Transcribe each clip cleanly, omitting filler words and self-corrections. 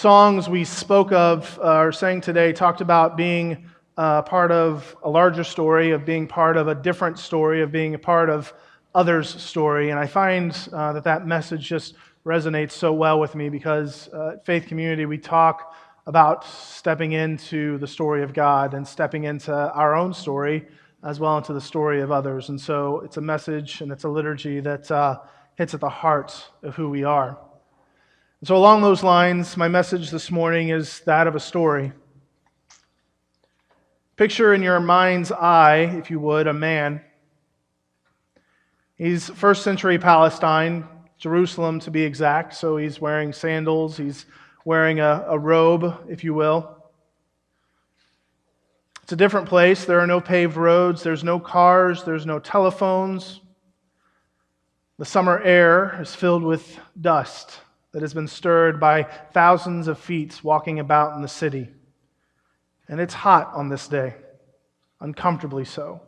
Songs we spoke of or sang today talked about being part of a larger story, of being part of a different story, of being a part of others' story. And I find that message just resonates so well with me because at Faith Community we talk about stepping into the story of God and stepping into our own story as well into the story of others. And so it's a message and it's a liturgy that hits at the heart of who we are. So along those lines, my message this morning is that of a story. Picture in your mind's eye, if you would, a man. He's first century Palestine, Jerusalem to be exact, so he's wearing sandals, he's wearing a robe, if you will. It's a different place. There are no paved roads, there's no cars, there's no telephones. The summer air is filled with dust that has been stirred by thousands of feet walking about in the city. And it's hot on this day, uncomfortably so.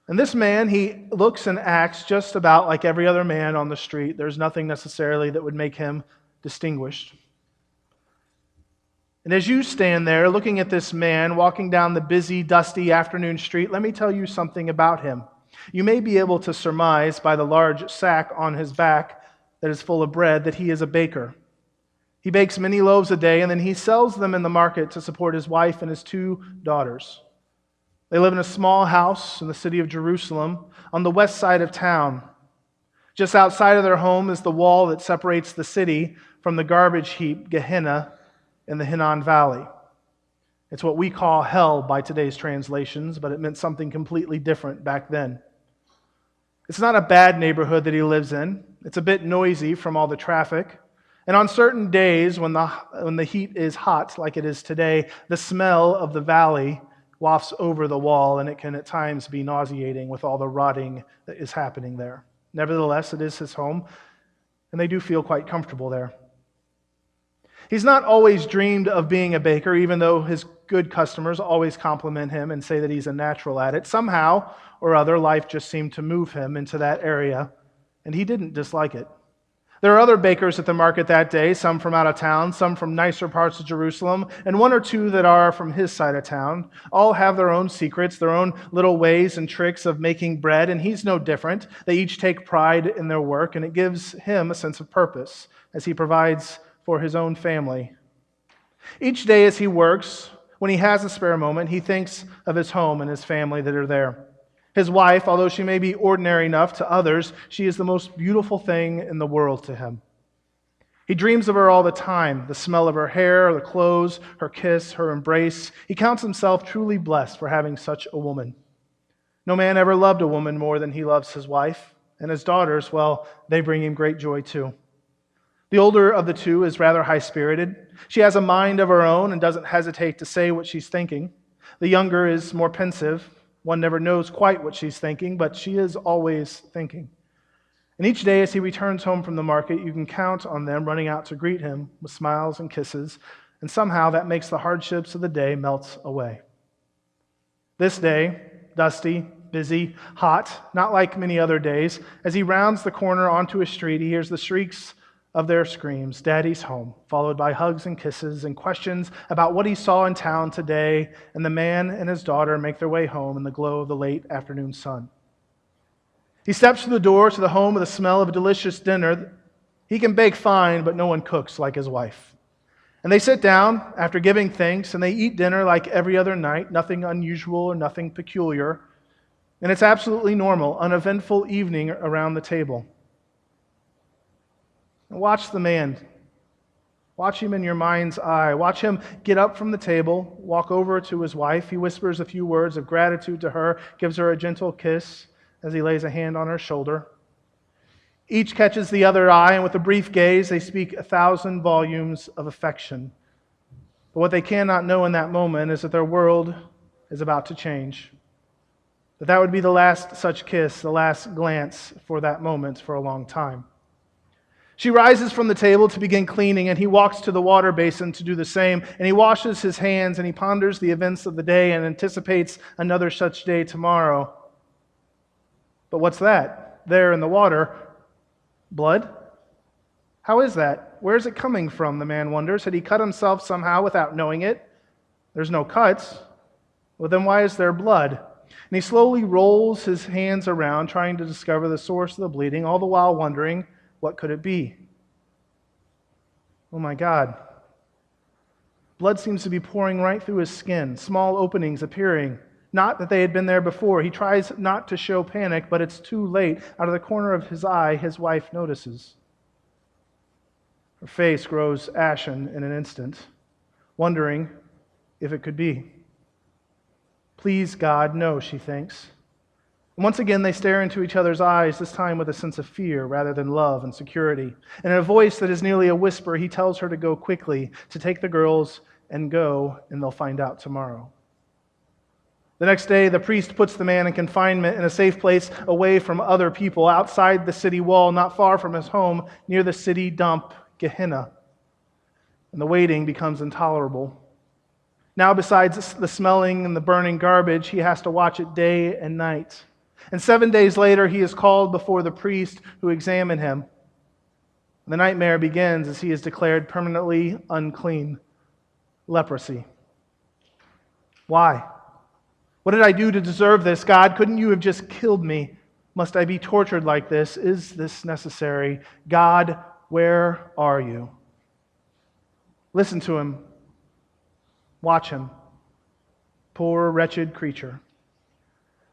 And this man, he looks and acts just about like every other man on the street. There's nothing necessarily that would make him distinguished. And as you stand there looking at this man walking down the busy, dusty afternoon street, let me tell you something about him. You may be able to surmise by the large sack on his back that is full of bread that he is a baker. He bakes many loaves a day, and then he sells them in the market to support his wife and his 2 daughters. They live in a small house in the city of Jerusalem on the west side of town. Just outside of their home is the wall that separates the city from the garbage heap Gehenna in the Hinnom Valley. It's what we call hell by today's translations, but it meant something completely different back then. It's not a bad neighborhood that he lives in. It's a bit noisy from all the traffic. And on certain days when the heat is hot, like it is today, the smell of the valley wafts over the wall, and it can at times be nauseating with all the rotting that is happening there. Nevertheless, it is his home, and they do feel quite comfortable there. He's not always dreamed of being a baker, even though his good customers always compliment him and say that he's a natural at it. Somehow or other, life just seemed to move him into that area, and he didn't dislike it. There are other bakers at the market that day, some from out of town, some from nicer parts of Jerusalem, and 1 or 2 that are from his side of town. All have their own secrets, their own little ways and tricks of making bread, and he's no different. They each take pride in their work, and it gives him a sense of purpose as he provides for his own family. Each day as he works, when he has a spare moment, he thinks of his home and his family that are there. His wife, although she may be ordinary enough to others, she is the most beautiful thing in the world to him. He dreams of her all the time, the smell of her hair, the clothes, her kiss, her embrace. He counts himself truly blessed for having such a woman. No man ever loved a woman more than he loves his wife, and his daughters, well, they bring him great joy too. The older of the 2 is rather high-spirited. She has a mind of her own and doesn't hesitate to say what she's thinking. The younger is more pensive. One never knows quite what she's thinking, but she is always thinking. And each day as he returns home from the market, you can count on them running out to greet him with smiles and kisses, and somehow that makes the hardships of the day melt away. This day, dusty, busy, hot, not like many other days, as he rounds the corner onto a street, he hears the shrieks of their screams, "Daddy's home," followed by hugs and kisses and questions about what he saw in town today, and the man and his daughter make their way home in the glow of the late afternoon sun. He steps through the door to the home with the smell of a delicious dinner. He can bake fine, but no one cooks like his wife. And they sit down after giving thanks, and they eat dinner like every other night, nothing unusual or nothing peculiar. And it's absolutely normal, uneventful evening around the table. Watch the man. Watch him in your mind's eye. Watch him get up from the table, walk over to his wife. He whispers a few words of gratitude to her, gives her a gentle kiss as he lays a hand on her shoulder. Each catches the other eye, and with a brief gaze, they speak 1,000 volumes of affection. But what they cannot know in that moment is that their world is about to change. That would be the last such kiss, the last glance for that moment for a long time. She rises from the table to begin cleaning, and he walks to the water basin to do the same, and he washes his hands, and he ponders the events of the day and anticipates another such day tomorrow. But what's that? There in the water, blood? How is that? Where is it coming from, the man wonders. Had he cut himself somehow without knowing it? There's no cuts. Well, then why is there blood? And he slowly rolls his hands around, trying to discover the source of the bleeding, all the while wondering, what could it be? Oh my God. Blood seems to be pouring right through his skin, small openings appearing. Not that they had been there before. He tries not to show panic, but it's too late. Out of the corner of his eye, his wife notices. Her face grows ashen in an instant, wondering if it could be. Please, God, no, she thinks. And once again, they stare into each other's eyes, this time with a sense of fear rather than love and security. And in a voice that is nearly a whisper, he tells her to go quickly, to take the girls and go, and they'll find out tomorrow. The next day, the priest puts the man in confinement in a safe place away from other people, outside the city wall, not far from his home, near the city dump, Gehenna. And the waiting becomes intolerable. Now, besides the smelling and the burning garbage, he has to watch it day and night. And 7 days later, he is called before the priest who examined him. The nightmare begins as he is declared permanently unclean. Leprosy. Why? What did I do to deserve this, God? Couldn't you have just killed me? Must I be tortured like this? Is this necessary? God, where are you? Listen to him. Watch him. Poor, wretched creature.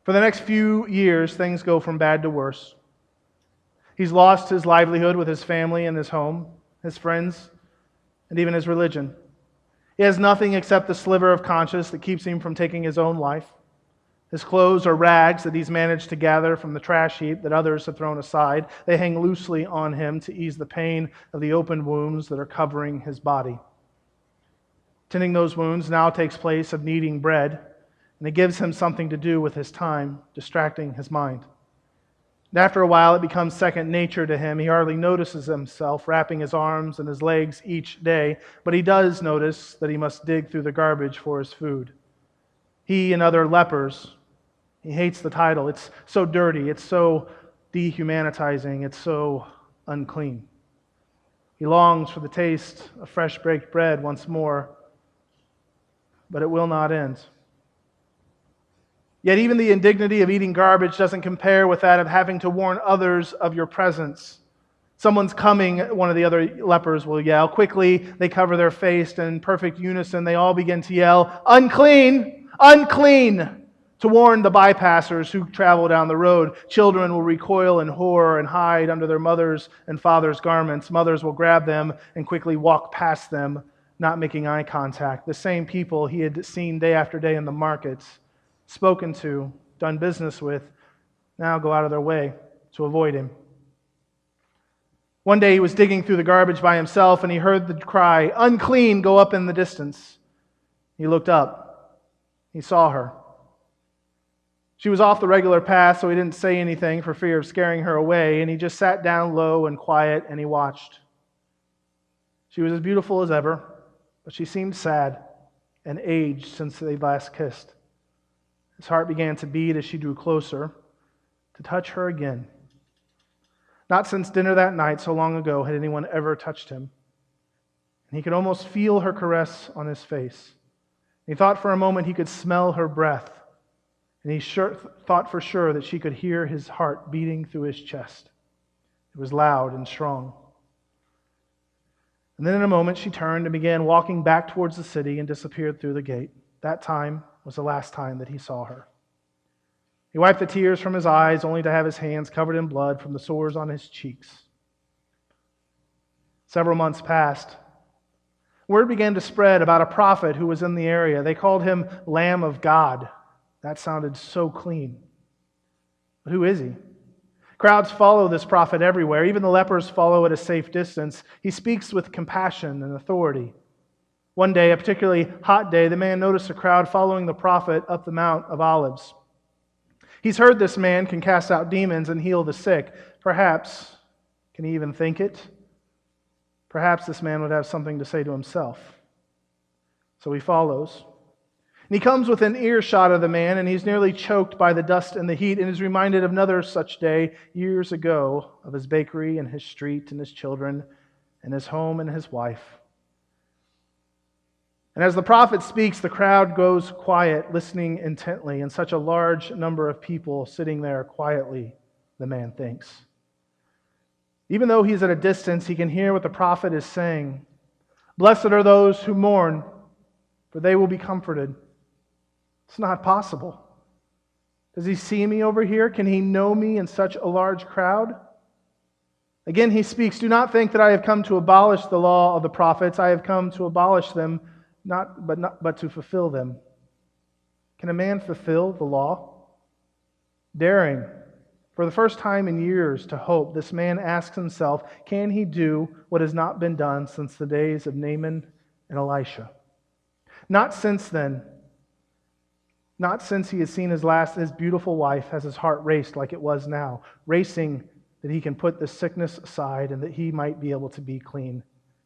For the next few years, things go from bad to worse. He's lost his livelihood with his family and his home, his friends, and even his religion. He has nothing except the sliver of conscience that keeps him from taking his own life. His clothes are rags that he's managed to gather from the trash heap that others have thrown aside. They hang loosely on him to ease the pain of the open wounds that are covering his body. Tending those wounds now takes place of kneading bread, and it gives him something to do with his time, distracting his mind. And after a while, it becomes second nature to him. He hardly notices himself wrapping his arms and his legs each day, but he does notice that he must dig through the garbage for his food. He and other lepers, he hates the title. It's so dirty, it's so dehumanizing, it's so unclean. He longs for the taste of fresh baked bread once more, but it will not end. Yet even the indignity of eating garbage doesn't compare with that of having to warn others of your presence. Someone's coming, one of the other lepers will yell. Quickly, they cover their face, and in perfect unison, they all begin to yell, "Unclean! Unclean!" to warn the bypassers who travel down the road. Children will recoil in horror and hide under their mothers' and fathers' garments. Mothers will grab them and quickly walk past them, not making eye contact. The same people he had seen day after day in the markets, spoken to, done business with, now go out of their way to avoid him. One day he was digging through the garbage by himself, and he heard the cry, "Unclean," go up in the distance. He looked up. He saw her. She was off the regular path, so he didn't say anything for fear of scaring her away, and he just sat down low and quiet, and he watched. She was as beautiful as ever, but she seemed sad and aged since they last kissed. His heart began to beat as she drew closer to touch her again. Not since dinner that night so long ago had anyone ever touched him. And he could almost feel her caress on his face. He thought for a moment he could smell her breath. And he thought for sure that she could hear his heart beating through his chest. It was loud and strong. And then in a moment she turned and began walking back towards the city and disappeared through the gate. That time was the last time that he saw her. He wiped the tears from his eyes, only to have his hands covered in blood from the sores on his cheeks. Several months passed. Word began to spread about a prophet who was in the area. They called him Lamb of God. That sounded so clean. But who is he? Crowds follow this prophet everywhere. Even the lepers follow at a safe distance. He speaks with compassion and authority. One day, a particularly hot day, the man noticed a crowd following the prophet up the Mount of Olives. He's heard this man can cast out demons and heal the sick. Perhaps, can he even think it? Perhaps this man would have something to say to himself. So he follows. And he comes within earshot of the man, and he's nearly choked by the dust and the heat, and is reminded of another such day years ago of his bakery and his street and his children. and his home and his wife. And as the prophet speaks, the crowd goes quiet, listening intently, and such a large number of people sitting there quietly, the man thinks. Even though he's at a distance, he can hear what the prophet is saying. Blessed are those who mourn, for they will be comforted. It's not possible. Does he see me over here? Can he know me in such a large crowd? Again, he speaks, do not think that I have come to abolish the law of the prophets. I have come to abolish them, but to fulfill them. Can a man fulfill the law? Daring, for the first time in years, to hope, this man asks himself, can he do what has not been done since the days of Naaman and Elisha? Not since then. Not since he has seen his beautiful wife, has his heart raced like it was now, racing that he can put this sickness aside and that he might be able to be clean,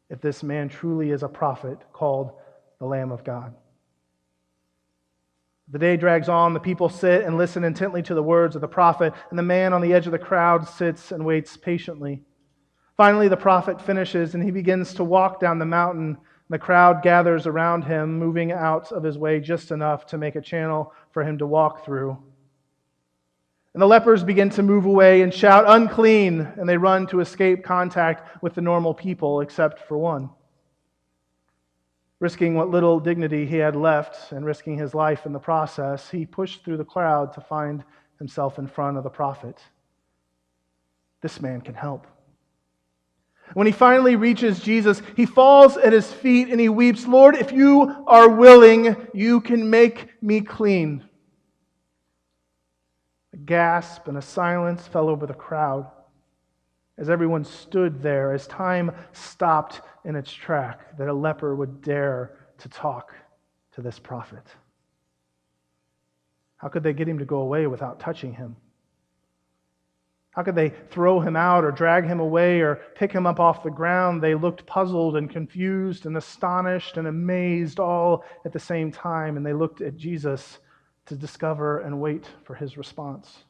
if this man truly is a prophet called the Lamb of God. The day drags on, the people sit and listen intently to the words of the prophet, and the man on the edge of the crowd sits and waits patiently. Finally, the prophet finishes, and he begins to walk down the mountain. The crowd gathers around him, moving out of his way just enough to make a channel for him to walk through. And the lepers begin to move away and shout, unclean, and they run to escape contact with the normal people, except for one. Risking what little dignity he had left and risking his life in the process, he pushed through the crowd to find himself in front of the prophet. This man can help. When he finally reaches Jesus, he falls at his feet and he weeps, Lord, if you are willing, you can make me clean. A gasp and a silence fell over the crowd as everyone stood there, as time stopped in its track, that a leper would dare to talk to this prophet. How could they get him to go away without touching him? How could they throw him out or drag him away or pick him up off the ground? They looked puzzled and confused and astonished and amazed all at the same time, and they looked at Jesus to discover and wait for his response.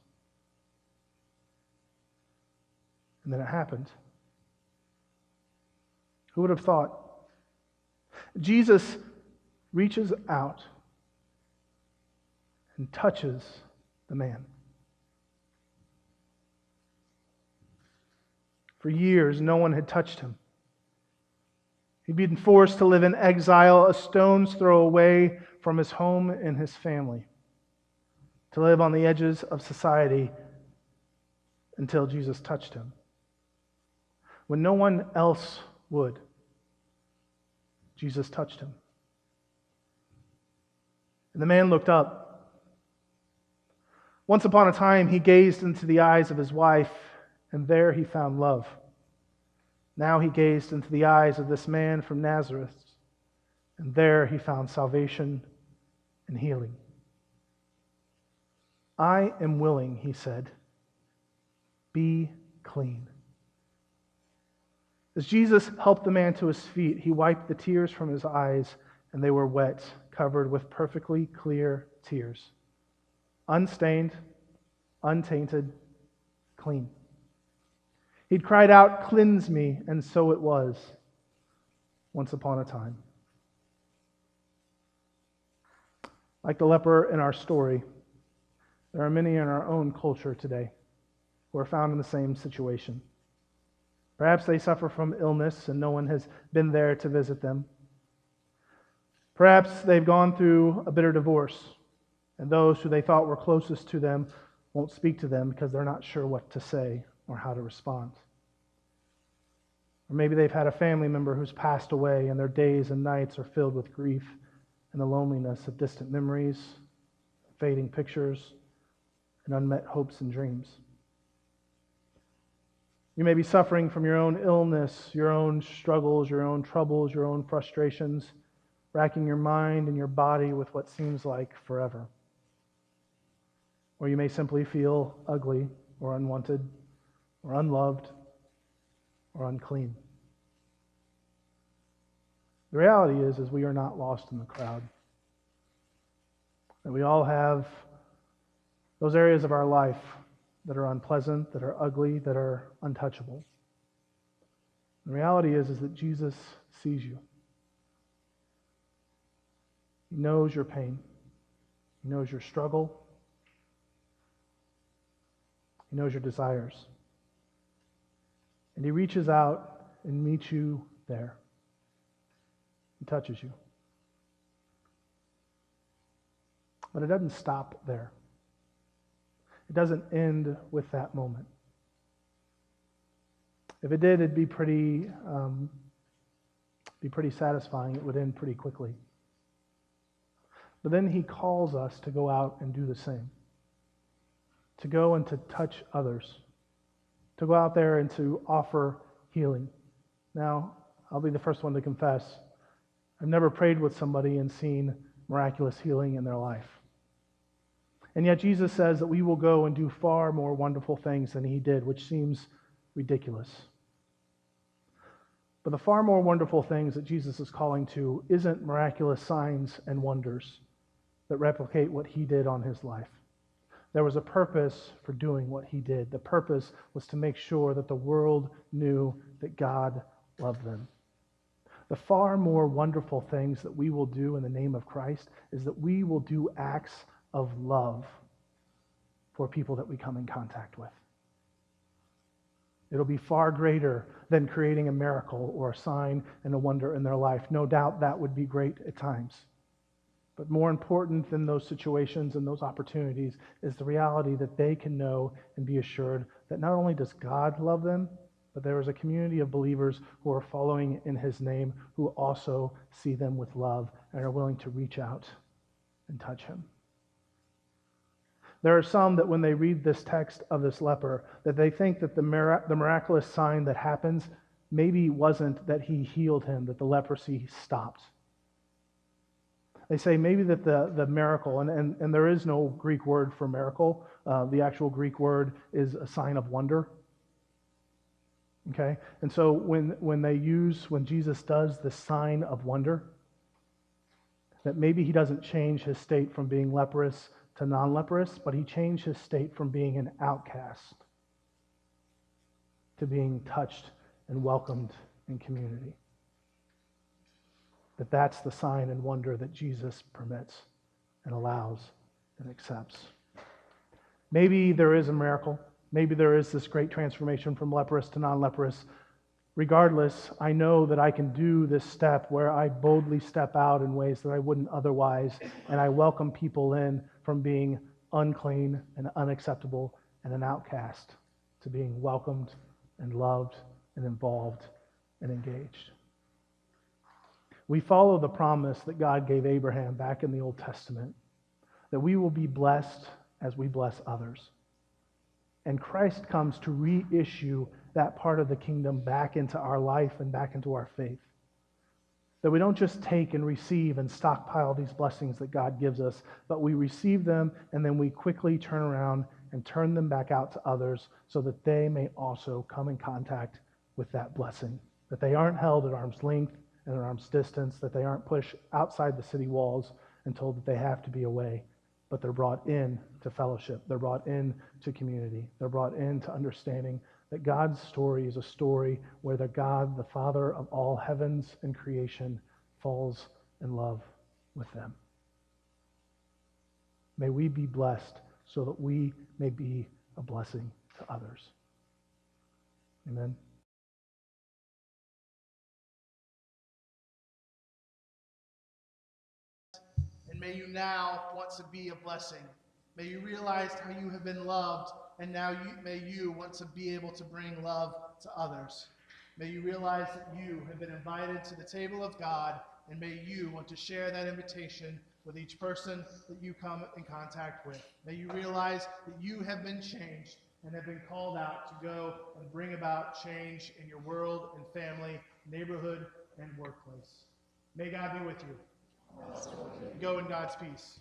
And then it happened. Who would have thought? Jesus reaches out and touches the man. For years, no one had touched him. He'd been forced to live in exile, a stone's throw away from his home and his family, to live on the edges of society until Jesus touched him. When no one else would, Jesus touched him. And the man looked up. Once upon a time, he gazed into the eyes of his wife, and there he found love. Now he gazed into the eyes of this man from Nazareth, and there he found salvation and healing. I am willing, he said. Be clean. As Jesus helped the man to his feet, he wiped the tears from his eyes, and they were wet, covered with perfectly clear tears. Unstained, untainted, clean. He'd cried out, cleanse me, and so it was, once upon a time. Like the leper in our story, there are many in our own culture today who are found in the same situation. Perhaps they suffer from illness and no one has been there to visit them. Perhaps they've gone through a bitter divorce, and those who they thought were closest to them won't speak to them because they're not sure what to say or how to respond. Or maybe they've had a family member who's passed away, and their days and nights are filled with grief and the loneliness of distant memories, fading pictures, and unmet hopes and dreams. You may be suffering from your own illness, your own struggles, your own troubles, your own frustrations, racking your mind and your body with what seems like forever. Or you may simply feel ugly or unwanted or unloved or unclean. The reality is we are not lost in the crowd. That we all have those areas of our life that are unpleasant, that are ugly, that are untouchable. The reality is that Jesus sees you. He knows your pain. He knows your struggle. He knows your desires. And he reaches out and meets you there. He touches you. But it doesn't stop there. It doesn't end with that moment. If it did, it'd be pretty satisfying. It would end pretty quickly. But then he calls us to go out and do the same. To go and to touch others. To go out there and to offer healing. Now, I'll be the first one to confess, I've never prayed with somebody and seen miraculous healing in their life. And yet Jesus says that we will go and do far more wonderful things than he did, which seems ridiculous. But the far more wonderful things that Jesus is calling to isn't miraculous signs and wonders that replicate what he did on his life. There was a purpose for doing what he did. The purpose was to make sure that the world knew that God loved them. The far more wonderful things that we will do in the name of Christ is that we will do acts of love for people that we come in contact with. It'll be far greater than creating a miracle or a sign and a wonder in their life. No doubt that would be great at times. But more important than those situations and those opportunities is the reality that they can know and be assured that not only does God love them, but there is a community of believers who are following in his name who also see them with love and are willing to reach out and touch him. There are some that when they read this text of this leper, that they think that the miraculous sign that happens maybe wasn't that he healed him, that the leprosy stopped. They say maybe that the miracle, and there is no Greek word for miracle. The actual Greek word is a sign of wonder. Okay? And so when Jesus does the sign of wonder, that maybe he doesn't change his state from being leprous to non-leprous, but he changed his state from being an outcast to being touched and welcomed in community. That's the sign and wonder that Jesus permits and allows and accepts. Maybe there is a miracle. Maybe there is this great transformation from leprous to non-leprous. Regardless, I know that I can do this step where I boldly step out in ways that I wouldn't otherwise, and I welcome people in from being unclean and unacceptable and an outcast to being welcomed and loved and involved and engaged. We follow the promise that God gave Abraham back in the Old Testament, that we will be blessed as we bless others. And Christ comes to reissue that part of the kingdom back into our life and back into our faith. That we don't just take and receive and stockpile these blessings that God gives us, but we receive them and then we quickly turn around and turn them back out to others so that they may also come in contact with that blessing. That they aren't held at arm's length and at arm's distance, that they aren't pushed outside the city walls and told that they have to be away, but they're brought in to fellowship. They're brought in to community. They're brought in to understanding that God's story is a story where the God, the Father of all heavens and creation, falls in love with them. May we be blessed so that we may be a blessing to others. Amen. And may you now want to be a blessing. May you realize how you have been loved, and now may you want to be able to bring love to others. May you realize that you have been invited to the table of God, and may you want to share that invitation with each person that you come in contact with. May you realize that you have been changed and have been called out to go and bring about change in your world and family, neighborhood, and workplace. May God be with you. Go in God's peace.